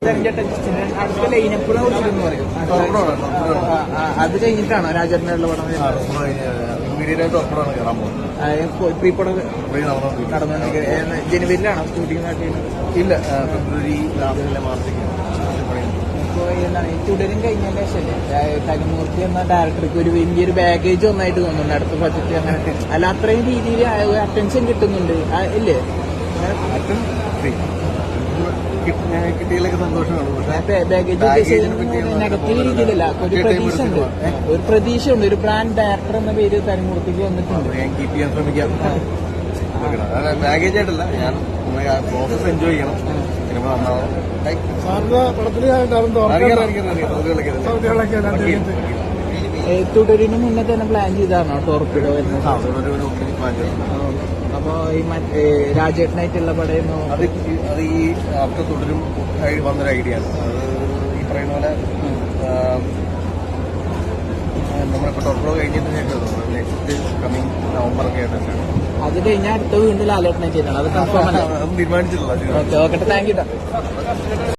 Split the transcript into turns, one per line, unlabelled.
അടുത്ത ലൈനപ്പുഴ കുറിച്ചെന്ന് പറയും. അത് കഴിഞ്ഞിട്ടാണോ രാജേട്ടനുള്ള പടം പ്രീപടം നടന്നുകൊണ്ടിരിക്കുന്നത്? ജനുവരിയിലാണോ ഷൂട്ടിംഗ് നടത്തിയത്?
ഇല്ല, ഫെബ്രുവരി ലാസ്റ്റിലെ മാസത്തേക്ക്.
ഇപ്പോൾ എന്താണ് തുടരും കഴിഞ്ഞതിന് ശേഷമല്ലേ തനിമൂർത്തി എന്ന ഡയറക്ടർക്ക് ഒരു വലിയൊരു ബാഗേജ് ഒന്നായിട്ട് തോന്നുന്നുണ്ട് അടുത്ത ബജറ്റ് അങ്ങനെ? അല്ല, അത്രയും രീതിയിൽ അറ്റൻഷൻ കിട്ടുന്നുണ്ട് ഇല്ലേ?
കിട്ടിയതിലൊക്കെ സന്തോഷമാണ്.
നെഗറ്റീവ് രീതിയിലല്ല, ഒരു പ്രതീക്ഷ ഉണ്ട്, ഒരു ബ്രാൻഡ് ഡയറക്ടർ എന്ന പേര് തനിമൂർത്തിക്ക് വന്നിട്ടുണ്ട്.
ഞാൻ കീപ്പ് ചെയ്യാൻ ശ്രമിക്കാം. ബാഗേജ് ആയിട്ടല്ല, ഞാൻ പ്രോസസ് എൻജോയ് ചെയ്യണം. സിനിമ നന്നാവും.
തുടരിന് മുന്നേ തന്നെ പ്ലാൻ ചെയ്താണോ ടോർപിഡോ എന്ന്? അപ്പൊ ഈ രാജേട്ടനായിട്ടുള്ള പടയുന്നു
അത് ഈ ആഫ്റ്റർ തുടരും വന്നൊരു ഐഡിയ ആണ്. അത് ഈ പറയുന്ന പോലെ നമ്മളിപ്പോ ടോർപിഡോ കഴിഞ്ഞിട്ട് നെക്സ്റ്റ് കമ്മിങ് നവംബർ ഒക്കെ ആയിട്ടാണ്.
അത് കഴിഞ്ഞാൽ അടുത്ത വീണ്ടും ലാലേട്ടനെ ചെയ്യണം. അത് കൺഫേം അല്ല?
തീരുമാനിച്ചിട്ടില്ല.
Okay, thank you.